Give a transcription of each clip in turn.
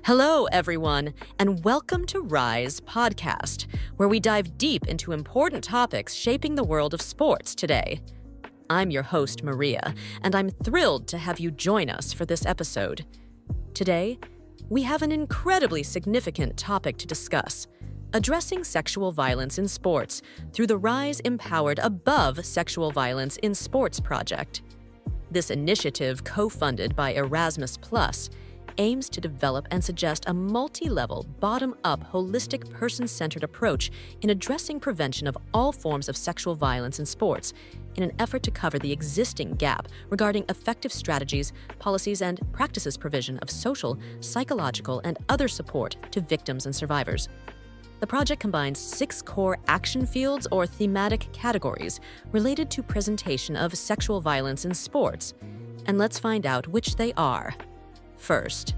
Hello, everyone, and welcome to Rise Podcast, where we dive deep into important topics shaping the world of sports today. I'm your host, Maria, and I'm thrilled to have you join us for this episode. Today, we have an incredibly significant topic to discuss: addressing sexual violence in sports through the Rise Empowered Above Sexual Violence in Sports project. This initiative, co-funded by Erasmus+, aims to develop and suggest a multi-level, bottom-up, holistic, person-centered approach in addressing prevention of all forms of sexual violence in sports in an effort to cover the existing gap regarding effective strategies, policies, and practices provision of social, psychological, and other support to victims and survivors. The project combines 6 core action fields or thematic categories related to presentation of sexual violence in sports, and let's find out which they are. First,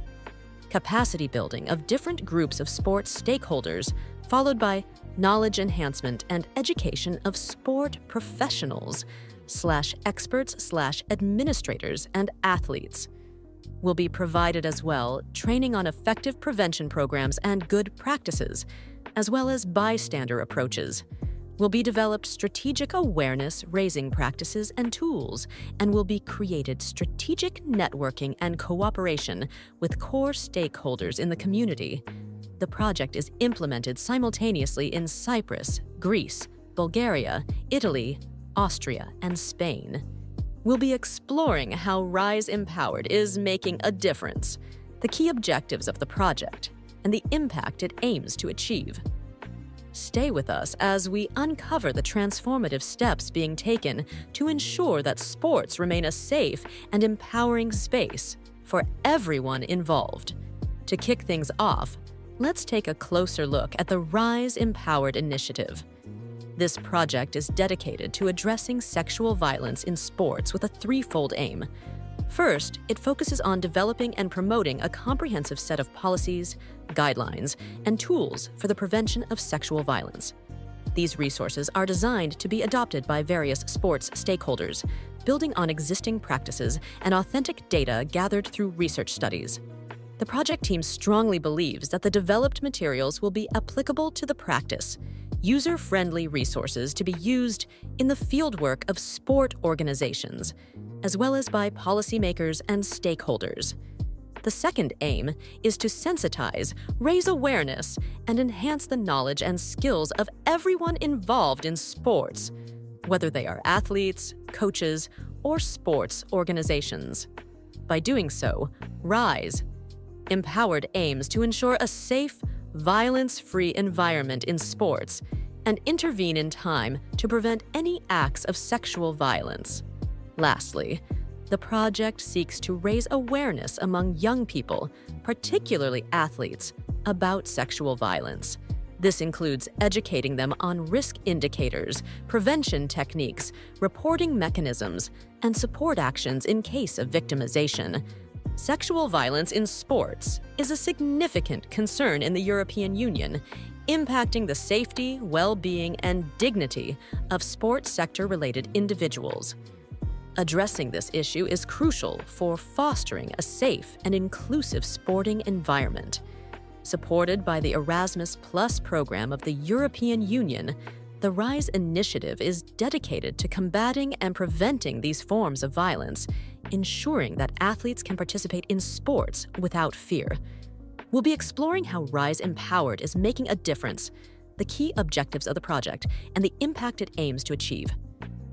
capacity building of different groups of sports stakeholders, followed by knowledge enhancement and education of sport professionals / experts / administrators and athletes. Will be provided as well training on effective prevention programs and good practices, as well as bystander approaches. Will be developed strategic awareness-raising practices and tools, and will be created strategic networking and cooperation with core stakeholders in the community. The project is implemented simultaneously in Cyprus, Greece, Bulgaria, Italy, Austria, and Spain. We'll be exploring how Rise Empowered is making a difference, the key objectives of the project, and the impact it aims to achieve. Stay with us as we uncover the transformative steps being taken to ensure that sports remain a safe and empowering space for everyone involved. To kick things off, let's take a closer look at the Rise Empowered initiative. This project is dedicated to addressing sexual violence in sports with a threefold aim. First, it focuses on developing and promoting a comprehensive set of policies, guidelines, and tools for the prevention of sexual violence. These resources are designed to be adopted by various sports stakeholders, building on existing practices and authentic data gathered through research studies. The project team strongly believes that the developed materials will be applicable to the practice, user-friendly resources to be used in the fieldwork of sport organizations, as well as by policymakers and stakeholders. The second aim is to sensitize, raise awareness, and enhance the knowledge and skills of everyone involved in sports, whether they are athletes, coaches, or sports organizations. By doing so, Rise Empowered aims to ensure a safe, violence-free environment in sports and intervene in time to prevent any acts of sexual violence. Lastly, the project seeks to raise awareness among young people, particularly athletes, about sexual violence. This includes educating them on risk indicators, prevention techniques, reporting mechanisms, and support actions in case of victimization. Sexual violence in sports is a significant concern in the European Union, impacting the safety, well-being, and dignity of sports sector-related individuals. Addressing this issue is crucial for fostering a safe and inclusive sporting environment. Supported by the Erasmus+ program of the European Union, the Rise initiative is dedicated to combating and preventing these forms of violence, ensuring that athletes can participate in sports without fear. We'll be exploring how Rise Empowered is making a difference, the key objectives of the project, and the impact it aims to achieve.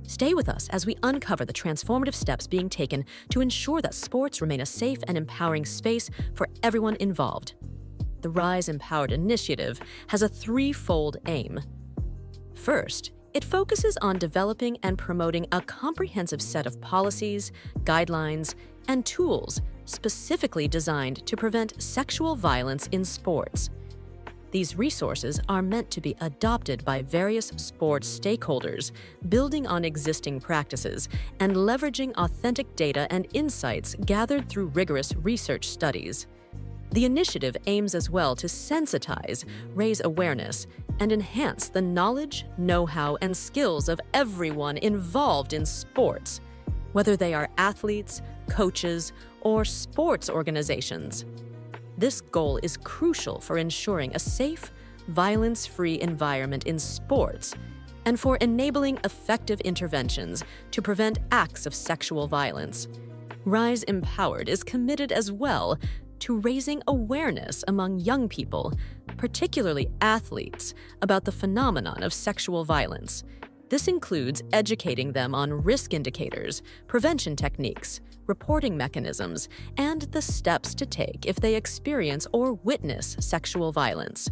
Stay with us as we uncover the transformative steps being taken to ensure that sports remain a safe and empowering space for everyone involved. The Rise Empowered initiative has a threefold aim. First, it focuses on developing and promoting a comprehensive set of policies, guidelines, and tools specifically designed to prevent sexual violence in sports. These resources are meant to be adopted by various sports stakeholders, building on existing practices and leveraging authentic data and insights gathered through rigorous research studies. The initiative aims as well to sensitize, raise awareness, and enhance the knowledge, know-how, and skills of everyone involved in sports, whether they are athletes, coaches, or sports organizations. This goal is crucial for ensuring a safe, violence-free environment in sports and for enabling effective interventions to prevent acts of sexual violence. Rise Empowered is committed as well to raising awareness among young people, particularly athletes, about the phenomenon of sexual violence. This includes educating them on risk indicators, prevention techniques, reporting mechanisms, and the steps to take if they experience or witness sexual violence.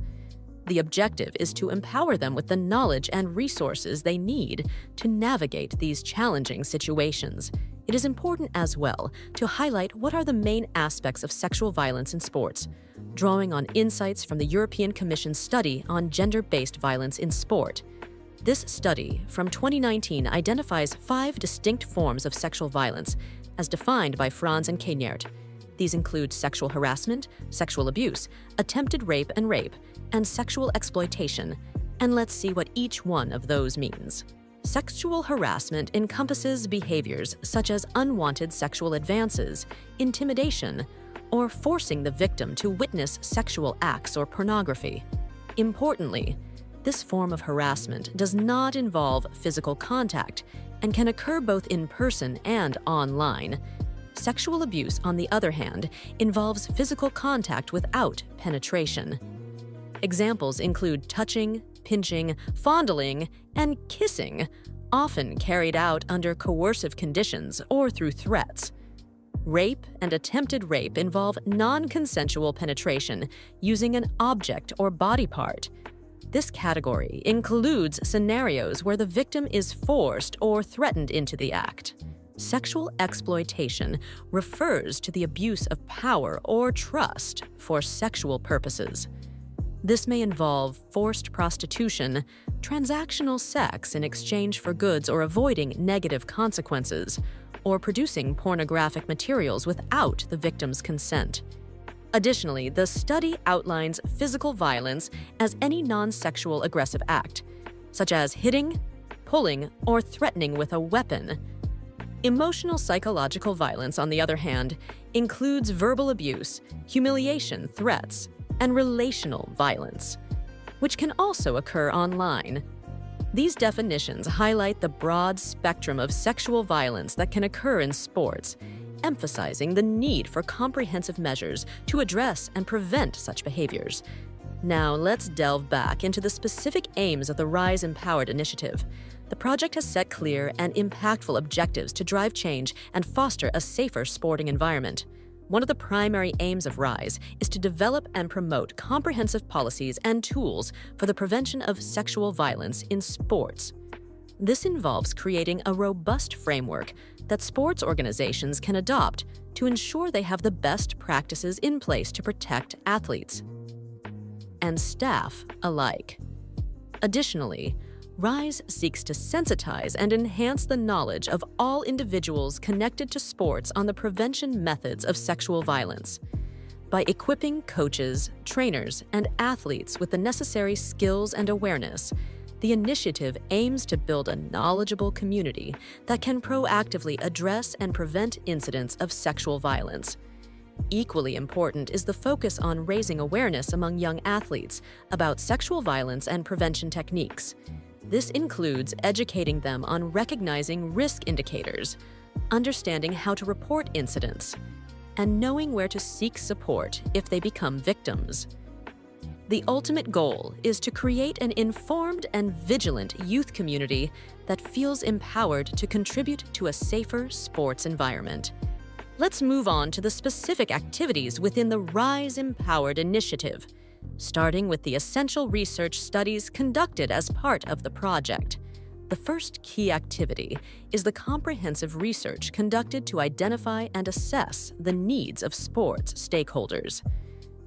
The objective is to empower them with the knowledge and resources they need to navigate these challenging situations. It is important as well to highlight what are the main aspects of sexual violence in sports, drawing on insights from the European Commission's study on gender-based violence in sport. This study from 2019 identifies 5 distinct forms of sexual violence as defined by Franz and Kenyert. These include sexual harassment, sexual abuse, attempted rape, and sexual exploitation. And let's see what each one of those means. Sexual harassment encompasses behaviors such as unwanted sexual advances, intimidation, or forcing the victim to witness sexual acts or pornography. Importantly, this form of harassment does not involve physical contact and can occur both in person and online. Sexual abuse, on the other hand, involves physical contact without penetration. Examples include touching, pinching, fondling, and kissing, often carried out under coercive conditions or through threats. Rape and attempted rape involve non-consensual penetration using an object or body part. This category includes scenarios where the victim is forced or threatened into the act. Sexual exploitation refers to the abuse of power or trust for sexual purposes. This may involve forced prostitution, transactional sex in exchange for goods or avoiding negative consequences, or producing pornographic materials without the victim's consent. Additionally, the study outlines physical violence as any non-sexual aggressive act, such as hitting, pulling, or threatening with a weapon. Emotional psychological violence, on the other hand, includes verbal abuse, humiliation, threats, and relational violence, which can also occur online. These definitions highlight the broad spectrum of sexual violence that can occur in sports, emphasizing the need for comprehensive measures to address and prevent such behaviors. Now, let's delve back into the specific aims of the Rise Empowered initiative. The project has set clear and impactful objectives to drive change and foster a safer sporting environment. One of the primary aims of RISE is to develop and promote comprehensive policies and tools for the prevention of sexual violence in sports. This involves creating a robust framework that sports organizations can adopt to ensure they have the best practices in place to protect athletes and staff alike. Additionally, RISE seeks to sensitize and enhance the knowledge of all individuals connected to sports on the prevention methods of sexual violence. By equipping coaches, trainers, and athletes with the necessary skills and awareness, the initiative aims to build a knowledgeable community that can proactively address and prevent incidents of sexual violence. Equally important is the focus on raising awareness among young athletes about sexual violence and prevention techniques. This includes educating them on recognizing risk indicators, understanding how to report incidents, and knowing where to seek support if they become victims. The ultimate goal is to create an informed and vigilant youth community that feels empowered to contribute to a safer sports environment. Let's move on to the specific activities within the RISE Empowered initiative, starting with the essential research studies conducted as part of the project. The first key activity is the comprehensive research conducted to identify and assess the needs of sports stakeholders.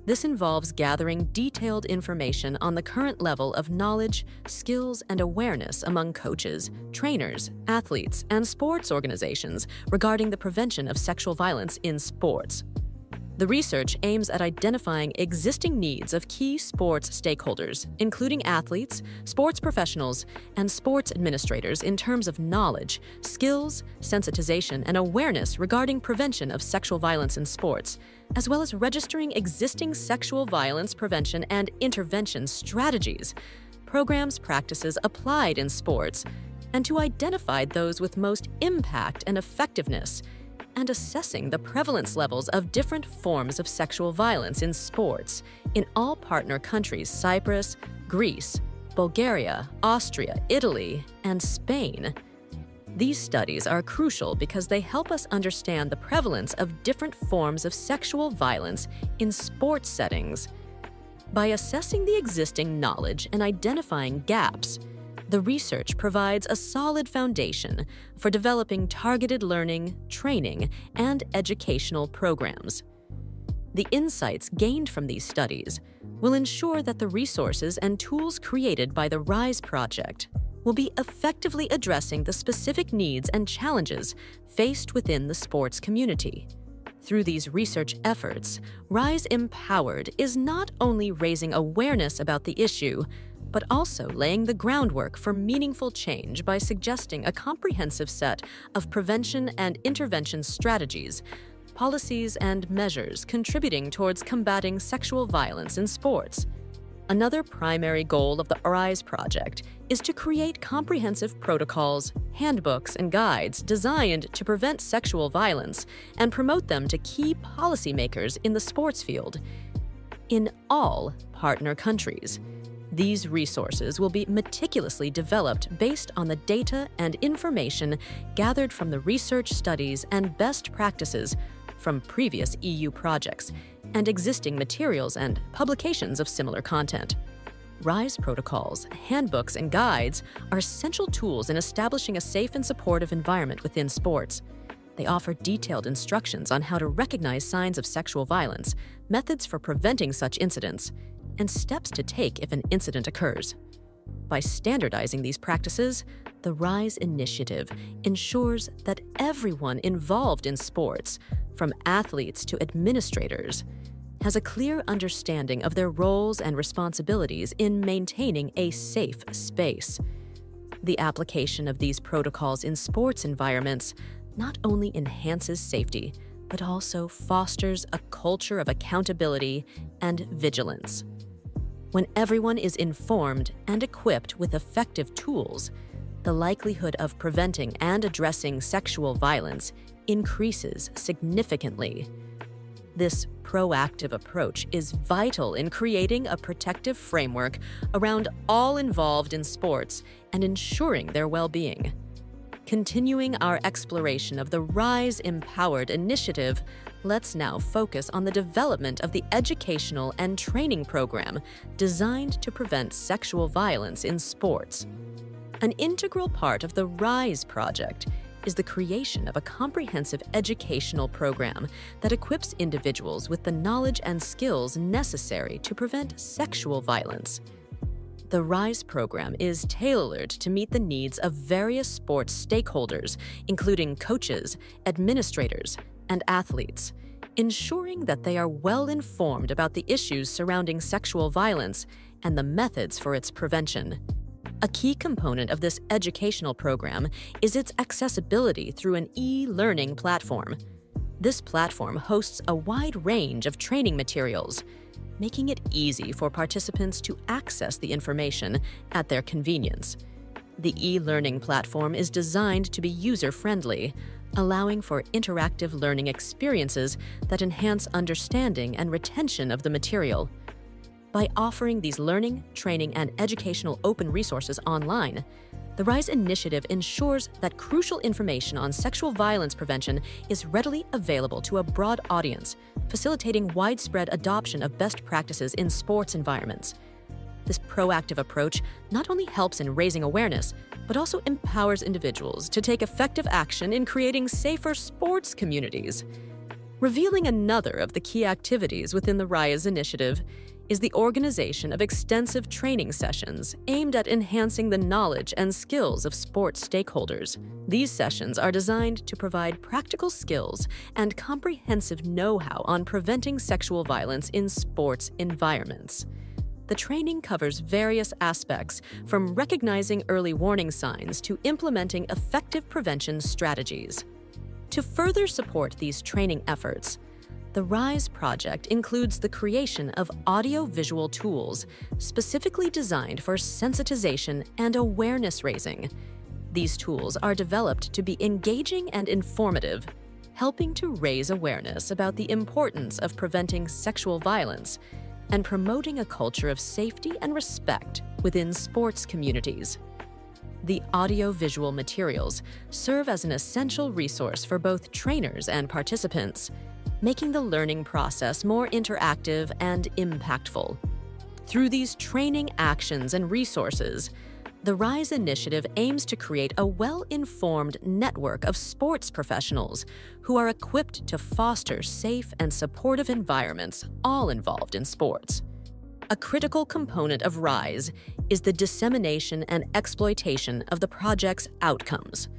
This involves gathering detailed information on the current level of knowledge, skills, and awareness among coaches, trainers, athletes, and sports organizations regarding the prevention of sexual violence in sports. The research aims at identifying existing needs of key sports stakeholders, including athletes, sports professionals, and sports administrators in terms of knowledge, skills, sensitization, and awareness regarding prevention of sexual violence in sports, as well as registering existing sexual violence prevention and intervention strategies, programs, practices applied in sports, and to identify those with most impact and effectiveness, and assessing the prevalence levels of different forms of sexual violence in sports in all partner countries Cyprus, Greece, Bulgaria, Austria, Italy, and Spain. These studies are crucial because they help us understand the prevalence of different forms of sexual violence in sports settings. By assessing the existing knowledge and identifying gaps, the research provides a solid foundation for developing targeted learning, training, and educational programs. The insights gained from these studies will ensure that the resources and tools created by the RISE project will be effectively addressing the specific needs and challenges faced within the sports community. Through these research efforts, RISE Empowered is not only raising awareness about the issue, but also laying the groundwork for meaningful change by suggesting a comprehensive set of prevention and intervention strategies, policies, and measures contributing towards combating sexual violence in sports. Another primary goal of the RISE project is to create comprehensive protocols, handbooks, and guides designed to prevent sexual violence and promote them to key policymakers in the sports field in all partner countries. These resources will be meticulously developed based on the data and information gathered from the research studies and best practices from previous EU projects and existing materials and publications of similar content. RISE protocols, handbooks, and guides are essential tools in establishing a safe and supportive environment within sports. They offer detailed instructions on how to recognize signs of sexual violence, methods for preventing such incidents, and steps to take if an incident occurs. By standardizing these practices, the RISE initiative ensures that everyone involved in sports, from athletes to administrators, has a clear understanding of their roles and responsibilities in maintaining a safe space. The application of these protocols in sports environments not only enhances safety, but also fosters a culture of accountability and vigilance. When everyone is informed and equipped with effective tools, the likelihood of preventing and addressing sexual violence increases significantly. This proactive approach is vital in creating a protective framework around all involved in sports and ensuring their well-being. Continuing our exploration of the RISE Empowered initiative, let's now focus on the development of the educational and training program designed to prevent sexual violence in sports. An integral part of the RISE project is the creation of a comprehensive educational program that equips individuals with the knowledge and skills necessary to prevent sexual violence. The RISE program is tailored to meet the needs of various sports stakeholders, including coaches, administrators, and athletes, ensuring that they are well informed about the issues surrounding sexual violence and the methods for its prevention. A key component of this educational program is its accessibility through an e-learning platform. This platform hosts a wide range of training materials, making it easy for participants to access the information at their convenience. The e-learning platform is designed to be user-friendly, allowing for interactive learning experiences that enhance understanding and retention of the material. By offering these learning, training, and educational open resources online, the RISE initiative ensures that crucial information on sexual violence prevention is readily available to a broad audience, facilitating widespread adoption of best practices in sports environments. This proactive approach not only helps in raising awareness, but also empowers individuals to take effective action in creating safer sports communities. Revealing another of the key activities within the RISE initiative is the organization of extensive training sessions aimed at enhancing the knowledge and skills of sports stakeholders. These sessions are designed to provide practical skills and comprehensive know-how on preventing sexual violence in sports environments. The training covers various aspects, from recognizing early warning signs to implementing effective prevention strategies. To further support these training efforts, the RISE project includes the creation of audio-visual tools specifically designed for sensitization and awareness raising. These tools are developed to be engaging and informative, helping to raise awareness about the importance of preventing sexual violence and promoting a culture of safety and respect within sports communities. The audio-visual materials serve as an essential resource for both trainers and participants, making the learning process more interactive and impactful. Through these training actions and resources, the RISE initiative aims to create a well-informed network of sports professionals who are equipped to foster safe and supportive environments, all involved in sports. A critical component of RISE is the dissemination and exploitation of the project's outcomes.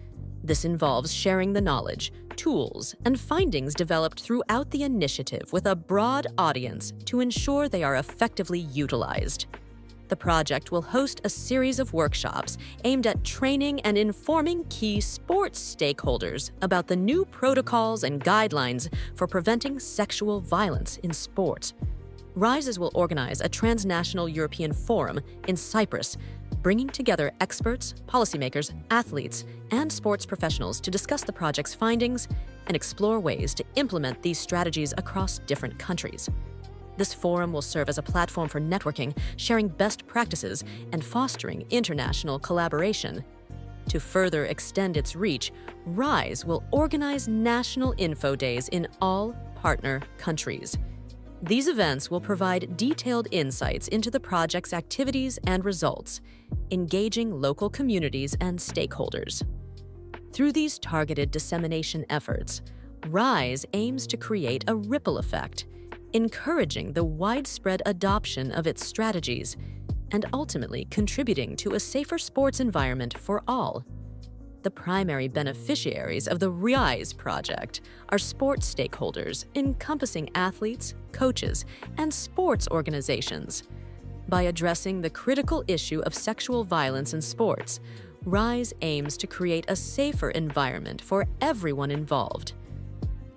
This involves sharing the knowledge, tools, and findings developed throughout the initiative with a broad audience to ensure they are effectively utilized. The project will host a series of workshops aimed at training and informing key sports stakeholders about the new protocols and guidelines for preventing sexual violence in sports. RISES will organize a transnational European forum in Cyprus, bringing together experts, policymakers, athletes, and sports professionals to discuss the project's findings and explore ways to implement these strategies across different countries. This forum will serve as a platform for networking, sharing best practices, and fostering international collaboration. To further extend its reach, RISE will organize national info days in all partner countries. These events will provide detailed insights into the project's activities and results, engaging local communities and stakeholders. Through these targeted dissemination efforts, RISE aims to create a ripple effect, encouraging the widespread adoption of its strategies and ultimately contributing to a safer sports environment for all. The primary beneficiaries of the RISE project are sports stakeholders encompassing athletes, coaches, and sports organizations. By addressing the critical issue of sexual violence in sports, RISE aims to create a safer environment for everyone involved.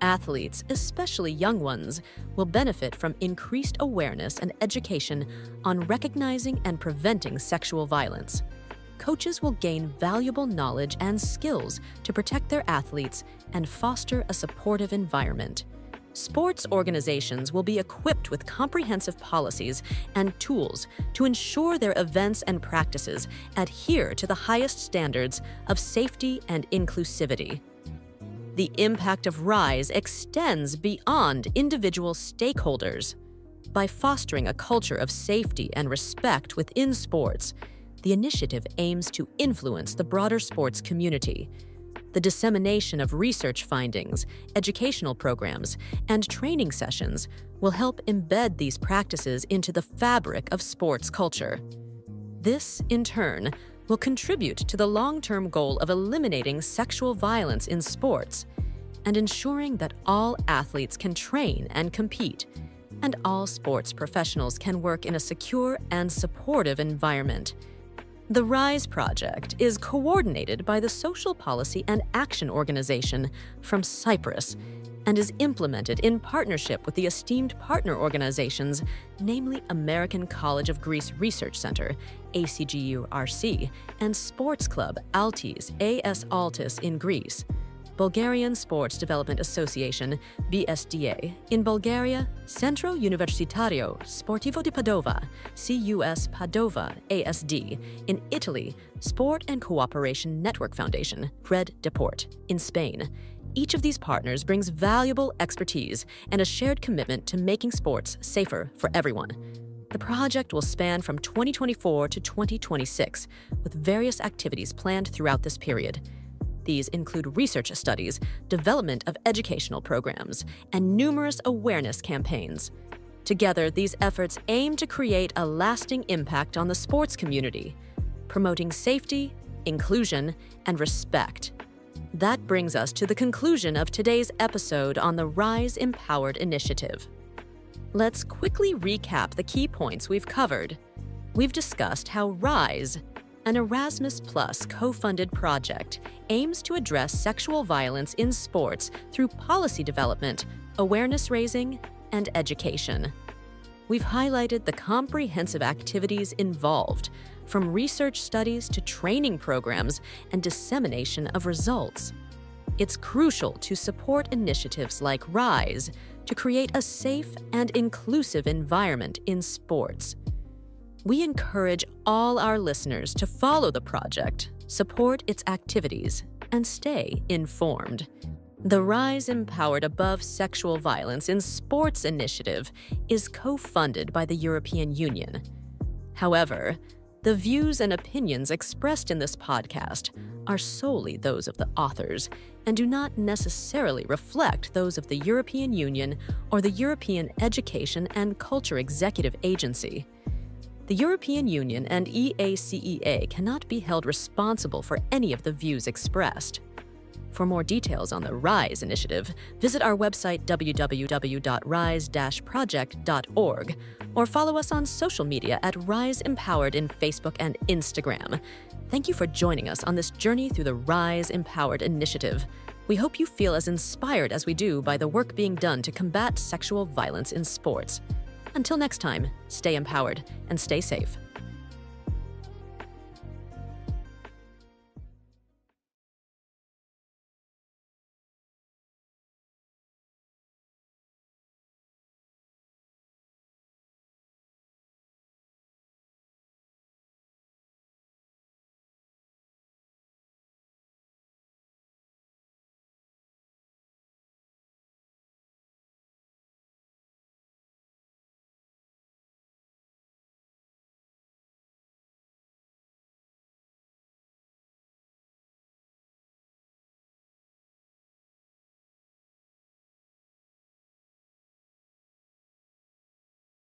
Athletes, especially young ones, will benefit from increased awareness and education on recognizing and preventing sexual violence. Coaches will gain valuable knowledge and skills to protect their athletes and foster a supportive environment. Sports organizations will be equipped with comprehensive policies and tools to ensure their events and practices adhere to the highest standards of safety and inclusivity. The impact of RISE extends beyond individual stakeholders. By fostering a culture of safety and respect within sports, the initiative aims to influence the broader sports community. The dissemination of research findings, educational programs, and training sessions will help embed these practices into the fabric of sports culture. This, in turn, will contribute to the long-term goal of eliminating sexual violence in sports and ensuring that all athletes can train and compete, and all sports professionals can work in a secure and supportive environment. The RISE project is coordinated by the Social Policy and Action Organization from Cyprus and is implemented in partnership with the esteemed partner organizations, namely American College of Greece Research Center, ACGU-RC, and Sports Club Altis AS Altis in Greece, Bulgarian Sports Development Association, BSDA, in Bulgaria, Centro Universitario Sportivo di Padova, CUS Padova, ASD, in Italy, Sport and Cooperation Network Foundation, Red Deport, in Spain. Each of these partners brings valuable expertise and a shared commitment to making sports safer for everyone. The project will span from 2024 to 2026, with various activities planned throughout this period. These include research studies, development of educational programs, and numerous awareness campaigns. Together, these efforts aim to create a lasting impact on the sports community, promoting safety, inclusion, and respect. That brings us to the conclusion of today's episode on the Rise Empowered initiative. Let's quickly recap the key points we've covered. We've discussed how RISE, an Erasmus Plus co-funded project, aims to address sexual violence in sports through policy development, awareness raising, and education. We've highlighted the comprehensive activities involved, from research studies to training programs and dissemination of results. It's crucial to support initiatives like RISE to create a safe and inclusive environment in sports. We encourage all our listeners to follow the project, support its activities, and stay informed. The Rise Empowered Above Sexual Violence in Sports initiative is co-funded by the European Union. However, the views and opinions expressed in this podcast are solely those of the authors and do not necessarily reflect those of the European Union or the European Education and Culture Executive Agency. The European Union and EACEA cannot be held responsible for any of the views expressed. For more details on the RISE initiative, visit our website www.rise-project.org or follow us on social media at Rise Empowered in Facebook and Instagram. Thank you for joining us on this journey through the Rise Empowered initiative. We hope you feel as inspired as we do by the work being done to combat sexual violence in sports. Until next time, stay empowered and stay safe.